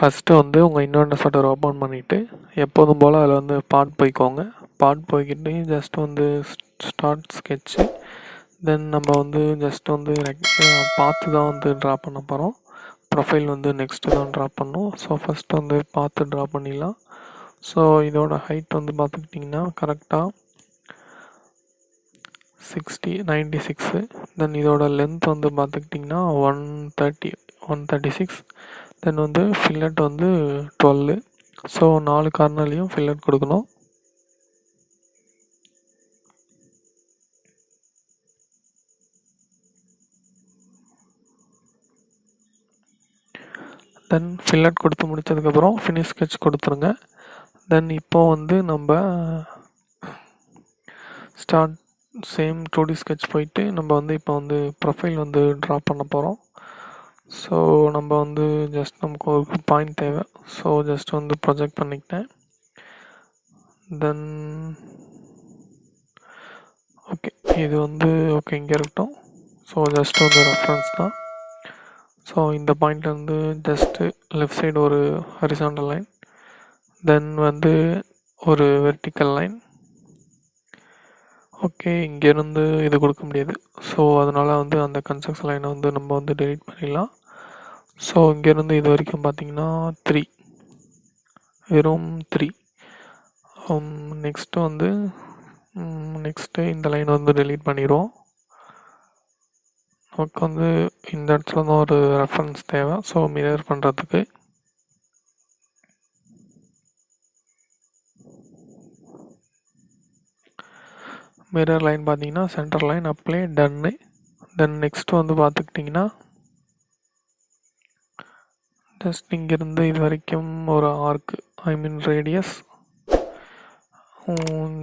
First வந்து உங்கள் inventor software open பண்ணிவிட்டு எப்போதும் போல் அதில் வந்து பார்ட் போய்க்கோங்க. பார்ட் போய்க்கிட்டு ஜஸ்ட் வந்து ஸ்டார்ட் ஸ்கெட்சு. தென் நம்ம வந்து ஜஸ்ட் வந்து பார்த்து தான் வந்து ட்ரா பண்ண போகிறோம். ப்ரொஃபைல் வந்து நெக்ஸ்ட்டு தான் ட்ரா பண்ணணும். ஸோ ஃபஸ்ட்டு வந்து பார்த்து ட்ரா பண்ணிடலாம். ஸோ இதோட ஹைட் வந்து பார்த்துக்கிட்டிங்கன்னா கரெக்டாக 96. தென் இதோட லென்த் வந்து பார்த்துக்கிட்டிங்கன்னா 136. தென் வந்து ஃபில்லட் வந்து 12. ஸோ 4 கார்னர்லேயும் ஃபில்லட் கொடுக்கணும். தென் ஃபில்லட் கொடுத்து முடித்ததுக்கப்புறம் ஃபினிஷ் ஸ்கெட்ச் கொடுத்துருங்க. தென் இப்போது வந்து நம்ம ஸ்டார்ட் சேம் 2D ஸ்கெட்ச் போயிட்டு நம்ம வந்து இப்போ வந்து ப்ரொஃபைல் வந்து ட்ரா பண்ண போகிறோம். ஸோ நம்ம வந்து ஜஸ்ட் நமக்கு ஒரு பாயிண்ட் தேவை. ஸோ ஜஸ்ட் வந்து ப்ரொஜெக்ட் பண்ணிக்கிட்டேன். தென் ஓகே, இது வந்து ஓகே இங்கே இருக்கட்டும். ஸோ ஜஸ்ட் வந்து ரெஃபரன்ஸ் தான். ஸோ இந்த பாயிண்ட் வந்து ஜஸ்ட்டு லெஃப்ட் சைடு ஒரு ஹரிசாண்டல் லைன், தென் வந்து ஒரு வெர்டிக்கல் லைன். ஓகே, இங்கேருந்து இது கொடுக்க முடியாது. ஸோ அதனால் வந்து அந்த கன்ஸ்ட்ரக்ஷன் லைனை வந்து நம்ம வந்து டெலீட் பண்ணிடலாம். ஸோ இங்கேருந்து இது வரைக்கும் பார்த்திங்கன்னா 3, வெறும் 3. நெக்ஸ்ட்டு வந்து இந்த லைன் வந்து டெலீட் பண்ணிடுவோம். நமக்கு வந்து இந்த இடத்துல தான் ஒரு ரெஃபரன்ஸ் தேவை. ஸோ மிரர் பண்ணுறதுக்கு மிரர் லைன் பார்த்தீங்கன்னா சென்டர் லைன் அப்ளை டன்னு. தென் நெக்ஸ்ட்டு வந்து பார்த்துக்கிட்டிங்கன்னா ஜஸ்ட் இங்கேருந்து இது வரைக்கும் ஒரு ஆர்க்கு, ரேடியஸ்.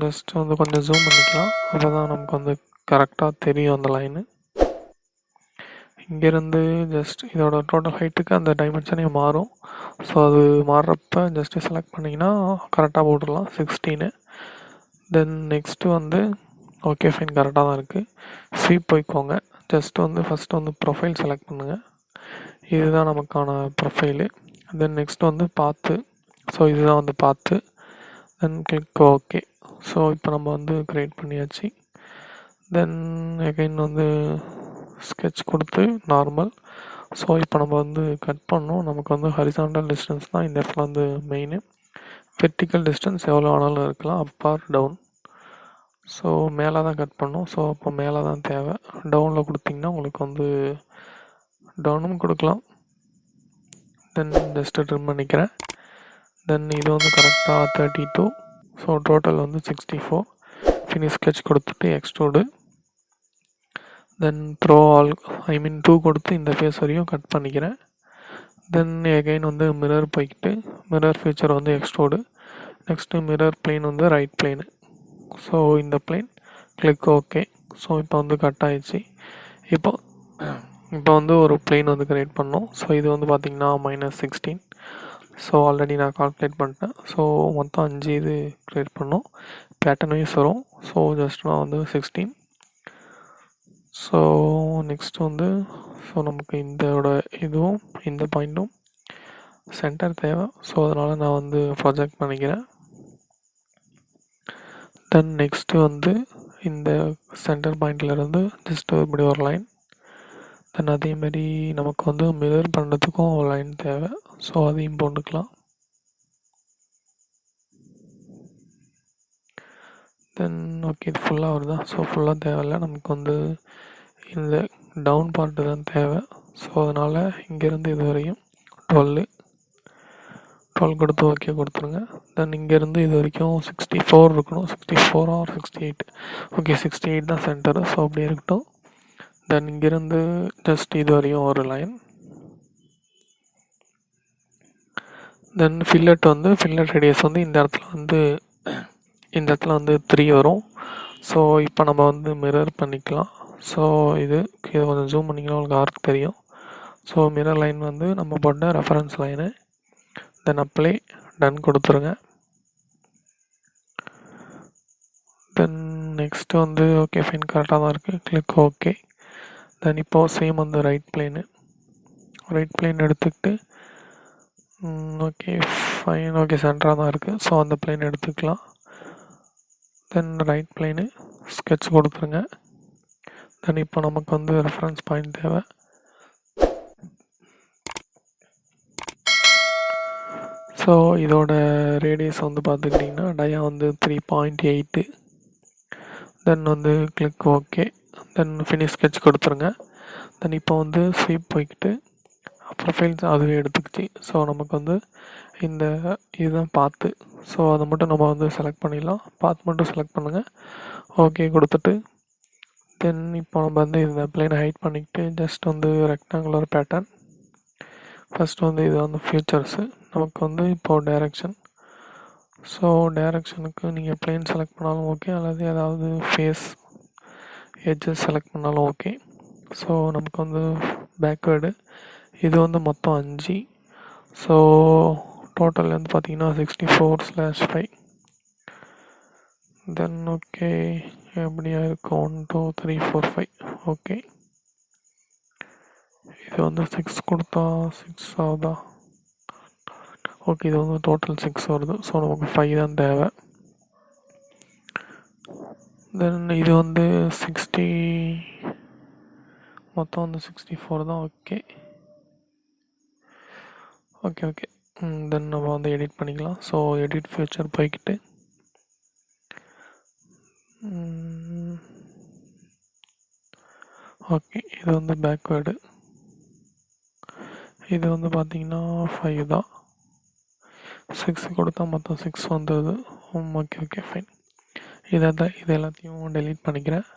ஜஸ்ட் வந்து கொஞ்சம் ஜூம் பண்ணிக்கலாம், அப்போ தான் நமக்கு வந்து கரெக்டாக தெரியும் அந்த லைனு. இங்கேருந்து ஜஸ்ட் இதோட டோட்டல் ஹைட்டுக்கு அந்த டைமென்ஷனே மாறும். ஸோ அது மாறுறப்ப ஜஸ்ட்டு செலக்ட் பண்ணிங்கன்னா கரெக்டாக போட்டுடலாம் 16. தென் நெக்ஸ்ட்டு வந்து ஓகே ஃபைன், கரெக்டாக தான் இருக்குது. ஸ்வீப் போய்க்கோங்க. ஜஸ்ட் வந்து ஃபஸ்ட்டு வந்து ப்ரொஃபைல் செலக்ட் பண்ணுங்கள். இதுதான் நமக்கான ப்ரொஃபைலு. தென் நெக்ஸ்ட் வந்து பாத்து. ஸோ இதுதான் வந்து பாத்து. தென் கிளிக் ஓகே. ஸோ இப்போ நம்ம வந்து க்ரியேட் பண்ணியாச்சு. தென் எகைன் வந்து ஸ்கெட்ச் கொடுத்து நார்மல். ஸோ இப்போ நம்ம வந்து கட் பண்ணோம். நமக்கு வந்து ஹரிசாண்டல் டிஸ்டன்ஸ் தான் இந்த இடத்துல வந்து மெயின். வெர்டிக்கல் டிஸ்டன்ஸ் எவ்வளோ ஆனாலும் இருக்கலாம், அப் ஆர் டவுன். ஸோ மேலே தான் கட் பண்ணோம். ஸோ அப்போ மேலே தான் தேவை. டவுனில் கொடுத்திங்கன்னா உங்களுக்கு வந்து டவுனும் கொடுக்கலாம். தென் ஜஸ்ட்டு ட்ரிம் பண்ணிக்கிறேன். தென் இது வந்து கரெக்டாக 32. ஸோ டோட்டல் வந்து 64. ஃபினிஷ் ஸ்கெட்ச் கொடுத்துட்டு எக்ஸ்ட்ரூடு. தென் த்ரோ ஆல் 2 கொடுத்து இந்த ஃபேஸ் வரையும் கட் பண்ணிக்கிறேன். தென் எகைன் வந்து மிரர் போய்கிட்டு மிரர் ஃபியூச்சர் வந்து எக்ஸ்ட்ரூடு. நெக்ஸ்ட்டு மிரர் பிளேன் வந்து ரைட் பிளேனு. ஸோ இந்த பிளேன் கிளிக் ஓகே. ஸோ இப்போ வந்து கட் ஆயிடுச்சு. இப்போ வந்து ஒரு பிளேன் வந்து க்ரியேட் பண்ணோம். ஸோ இது வந்து பார்த்திங்கன்னா -16. ஸோ ஆல்ரெடி நான் கால்குலேட் பண்ணிட்டேன். ஸோ மொத்தம் 5 இது க்ரியேட் பண்ணோம். பேட்டர்ன் வைஸ் வரும். ஸோ ஜஸ்ட் நான் வந்து 16. ஸோ நெக்ஸ்ட் வந்து நமக்கு இதோட இதுவும் இந்த பாயிண்ட்டும் சென்டர் தேவை. ஸோ அதனால் நான் வந்து ப்ரொஜெக்ட் பண்ணிக்கிறேன். தென் நெக்ஸ்ட்டு வந்து இந்த சென்டர் பாயிண்ட்லேருந்து ஜஸ்ட் இப்படி ஒரு லைன். தென் அதேமாரி நமக்கு வந்து மிரர் பண்ணுறதுக்கும் ஒரு லைன் தேவை. ஸோ அதையும் போட்டுக்கலாம். தென் ஓகே, இது ஃபுல்லாக வருதா? ஸோ ஃபுல்லாக தேவையில்லை, நமக்கு வந்து இந்த டவுன் பார்ட்டு தான் தேவை. ஸோ அதனால் இங்கேருந்து இது வரையும் 12 கொடுத்து ஓகே கொடுத்துருங்க. தென் இங்கேருந்து இது வரைக்கும் 64 இருக்கணும். 64 ஆர் 68. ஓகே, 68 தான் சென்டரு. ஸோ அப்படியே இருக்கட்டும். தென் இங்கேருந்து ஜஸ்ட் இது வரையும் ஒரு லைன். தென் ஃபில்லட் ரேடியஸ் வந்து இந்த இடத்துல வந்து 3 வரும். ஸோ இப்போ நம்ம வந்து மிரர் பண்ணிக்கலாம். ஸோ இதை கொஞ்சம் ஜூம் பண்ணிங்கன்னா உங்களுக்கு ஆர்க் தெரியும். ஸோ மிரர் லைன் வந்து நம்ம போட்ட reference line. Then apply done கொடுத்துருங்க. தென் நெக்ஸ்ட்டு வந்து ஓகே ஃபைன், கரெக்டாக தான் இருக்குது. Click okay. தென் இப்போது சேம் வந்து ரைட் பிளேன் எடுத்துக்கிட்டு ஓகே ஃபைன். ஓகே சென்டராக தான் இருக்குது. ஸோ அந்த பிளேன் எடுத்துக்கலாம். தென் ரைட் பிளேனு ஸ்கெட்ச் கொடுத்துருங்க. தென் இப்போ நமக்கு வந்து ரெஃபரன்ஸ் பாயிண்ட் தேவை. ஸோ இதோட ரேடியஸ் வந்து பார்த்துக்கிட்டிங்கன்னா டயா வந்து 3.8. தென் வந்து கிளிக் ஓகே. தென் ஃபினிஷ் ஸ்கெட்ச் கொடுத்துருங்க. தென் இப்போ வந்து ஸ்வீப் போய்கிட்டு ப்ரொஃபைல்ஸ் அதுவே எடுத்துக்கிச்சு. ஸோ நமக்கு வந்து இந்த இதுதான் பாத்து. ஸோ அதை மட்டும் நம்ம வந்து செலக்ட் பண்ணிடலாம். பாத் மட்டும் செலக்ட் பண்ணுங்கள். ஓகே கொடுத்துட்டு தென் இப்போ நம்ம வந்து இந்த பிளேனை ஹைட் பண்ணிக்கிட்டு ஜஸ்ட் வந்து ரெக்டாங்குலர் பேட்டர்ன். ஃபஸ்ட் வந்து இது வந்து ஃபியூச்சர்ஸு. நமக்கு வந்து இப்போது டைரக்ஷன். ஸோ டைரக்ஷனுக்கு நீங்கள் பிளேன் செலக்ட் பண்ணாலும் ஓகே, அல்லது ஏதாவது ஃபேஸ் எட்ஜஸ் செலக்ட் பண்ணாலும் ஓகே. ஸோ நமக்கு வந்து பேக்வேர்டு இது வந்து மொத்தம் 5. ஸோ டோட்டல் வந்து பார்த்திங்கன்னா 64/5. தென் ஓகே எப்படியா இருக்கும் 1 2 3 4 5. ஓகே இது வந்து 6 கொடுத்தா 6 ஆகுதா? ஓகே இது வந்து டோட்டல் 6 வருது. ஸோ நமக்கு 5 தான் தேவை. தென் இது வந்து 60 மொத்தம் வந்து 64 தான். ஓகே ஓகே ஓகே தென் நம்ம வந்து எடிட் பண்ணிக்கலாம். ஸோ எடிட் ஃபியூச்சர் போய்கிட்டு ஓகே இது வந்து பேக்வேர்டு. இது வந்து பார்த்திங்கன்னா 5 தான். 6 கொடுத்தா மொத்தம் 6 வந்தது. Okay okay fine. இது எல்லாத்தையும் டெலீட் பண்ணிக்கிறேன்.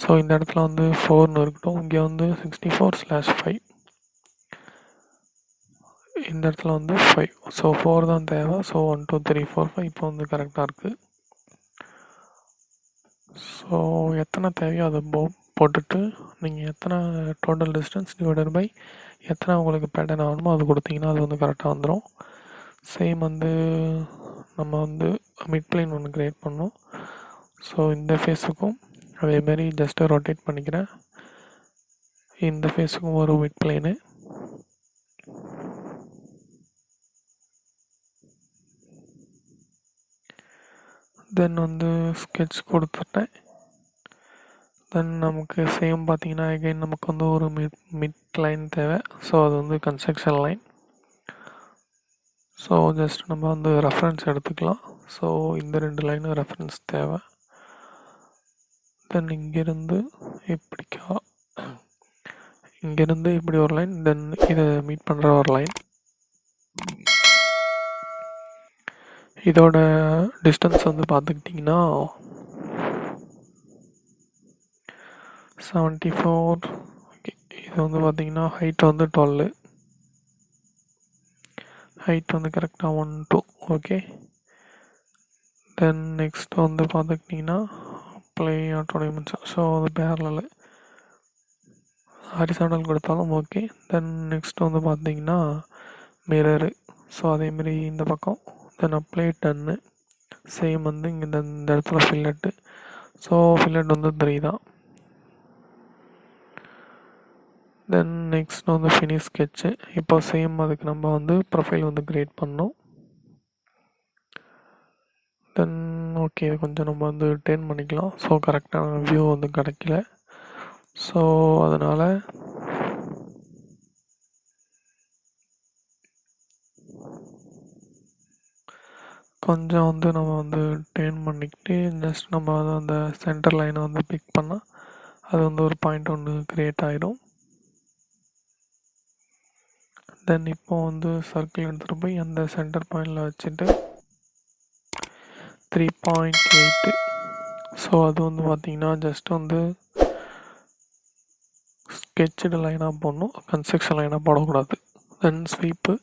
ஸோ இந்த இடத்துல வந்து 4ன்னு இருக்கட்டும். இங்கே வந்து 64/5. இந்த இடத்துல வந்து 5. ஸோ 4 தான் தேவை. ஸோ 1 2 3 4 5 இப்போ வந்து கரெக்டாக இருக்குது. ஸோ எத்தனை தேவையோ அதை போட்டுட்டு நீங்கள் எத்தனை டோட்டல் டிஸ்டன்ஸ் டிவைடட் பை எத்தனை உங்களுக்கு பேட்டர்ன் ஆகணுமோ அது கொடுத்தீங்கன்னா அது வந்து கரெக்டாக வந்துடும். சேம் வந்து நம்ம வந்து மிட் பிளேன் ஒன்று க்ரியேட் பண்ணோம். ஸோ இந்த ஃபேஸுக்கும் அதேமாரி ஜஸ்ட்டு ரொட்டேட் பண்ணிக்கிறேன். இந்த ஃபேஸுக்கும் ஒரு மிட் பிளேனு. தென் வந்து ஸ்கெட்ச் கொடுத்துட்டேன். தென் நமக்கு சேம் பார்த்திங்கன்னா அகைன் நமக்கு வந்து ஒரு மிட் லைன் தேவை. ஸோ அது வந்து கன்ஸ்ட்ரக்ஷன் லைன். ஸோ ஜஸ்ட் நம்ம வந்து ரெஃபரன்ஸ் எடுத்துக்கலாம். ஸோ இந்த 2 லைனும் ரெஃபரன்ஸ் தேவை. தென் இங்கேருந்து இப்படி ஒரு லைன். தென் இதை மீட் பண்ணுற ஒரு லைன். இதோட டிஸ்டன்ஸ் வந்து பார்த்துக்கிட்டிங்கன்னா 74. ஓகே இது வந்து பார்த்திங்கன்னா ஹைட் வந்து 12. ஹைட் வந்து கரெக்டாக 1 2. ஓகே தென் நெக்ஸ்ட் வந்து பார்த்துக்கிட்டிங்கன்னா ப்ளே ஆட்டோ டைமென்ஷன். ஸோ அது பேரலல் ஹாரிசாண்டல் கொடுத்தாலும் ஓகே. தென் நெக்ஸ்ட் வந்து பார்த்திங்கன்னா மிரரு. ஸோ அதேமாரி இந்த பக்கம் தென் அப்ளை 10. சேம் வந்து இங்கே இந்த இடத்துல ஃபில்லட்டு. ஸோ ஃபில்லட் வந்து 3 தான். தென் நெக்ஸ்ட் வந்து ஃபினிஷ் ஸ்கெட்சு. இப்போ சேம் அதுக்கு நம்ம வந்து ப்ரொஃபைல் வந்து க்ரியேட் பண்ணோம். தென் ஓகே இது கொஞ்சம் நம்ம வந்து டேர்ன் பண்ணிக்கலாம். ஸோ கரெக்டான வியூ வந்து கிடைக்கல. ஸோ அதனால் கொஞ்சம் வந்து நம்ம வந்து டேர்ன் பண்ணிக்கிட்டு ஜஸ்ட் நம்ம வந்து அந்த சென்டர் லைனை வந்து பிக் பண்ணால் அது வந்து ஒரு பாயிண்ட் ஒன்று க்ரியேட் ஆகிடும். தென் இப்போ வந்து சர்க்கிள் எடுத்துகிட்டு போய் அந்த சென்டர் பாயிண்டில் வச்சுட்டு 3.8. ஸோ அது வந்து பார்த்திங்கன்னா ஜஸ்ட் வந்து ஸ்கெட்சடு லைனாக போடணும், கன்ஸ்ட்ரக்ஷன் லைனாக போடக்கூடாது. தென் ஸ்வீப்பு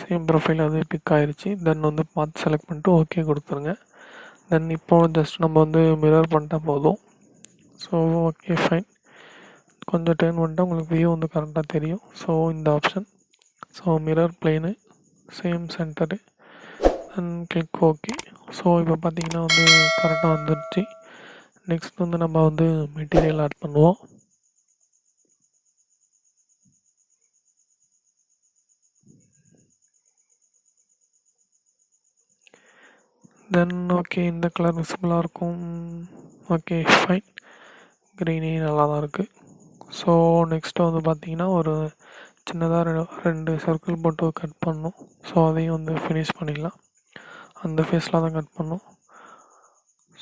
சேம் ப்ரொஃபைல் அது பிக் ஆகிடுச்சு. தென் வந்து பார்த்து செலக்ட் பண்ணிட்டு ஓகே கொடுத்துருங்க. தென் இப்போ ஜஸ்ட் நம்ம வந்து மிரர் பண்ணிட்டா போதும். So okay fine. கொஞ்சம் டேர்ன் பண்ணிட்டால் உங்களுக்கு வியூ வந்து கரெக்டாக தெரியும். ஸோ இந்த option. So mirror plane same centre and click okay. So இப்போ பார்த்திங்கன்னா வந்து கரெக்டாக வந்துடுச்சு. நெக்ஸ்ட் வந்து நம்ம வந்து மெட்டீரியல் ஆட் பண்ணுவோம். தென் ஓகே இந்த கலர் விசிபிளாக இருக்கும். ஓகே ஃபைன், க்ரீனே நல்லா தான் இருக்குது. ஸோ நெக்ஸ்ட்டு வந்து பார்த்திங்கன்னா ஒரு சின்னதாக 2 சர்க்கிள் போட்டு கட் பண்ணணும். ஸோ அதையும் வந்து ஃபினிஷ் பண்ணிடலாம். அந்த ஃபேஸில் தான் கட் பண்ணணும்.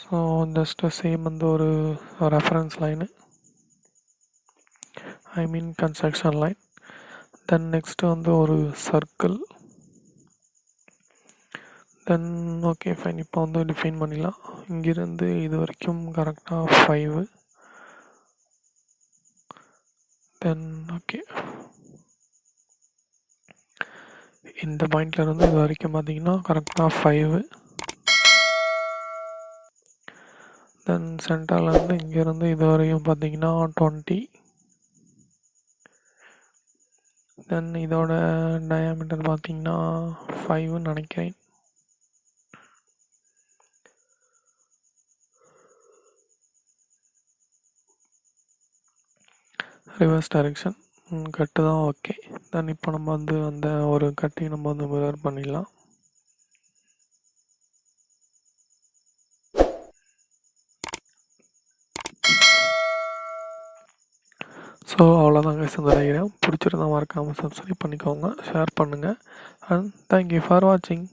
ஸோ ஜஸ்ட்டு சேம் வந்து ஒரு ரெஃபரன்ஸ் லைனு, ஐ மீன் கன்ஸ்ட்ரக்ஷன் லைன். தென் நெக்ஸ்ட்டு வந்து ஒரு சர்க்கிள். தென் ஓகே ஃபைன், இப்போ வந்து டிஃபைன் பண்ணிடலாம். இங்கிருந்து இது வரைக்கும் கரெக்டாக 5. தென் ஓகே இந்த பாயிண்ட்லேருந்து இது வரைக்கும் பார்த்தீங்கன்னா கரெக்டாக 5. தென் சென்டர்லேருந்து இங்கேருந்து இது வரையும் பார்த்தீங்கன்னா 20. தென் இதோட டயாமீட்டர் பார்த்தீங்கன்னா 5ன்னு நினைக்கிறேன். ரிவர்ஸ் டைரெக்ஷன் கட்டு தான். ஓகே, தென் இப்போ நம்ம வந்து அந்த ஒரு கட்டையும் நம்ம வந்து மிரர் பண்ணிடலாம். ஸோ அவ்வளோதாங்க இந்த டயக்ராம். பிடிச்சிருந்தா மறக்காமல் சப்ஸ்கிரைப் பண்ணிக்கோங்க, ஷேர் பண்ணுங்கள், அண்ட் தேங்க்யூ ஃபார் வாட்சிங்.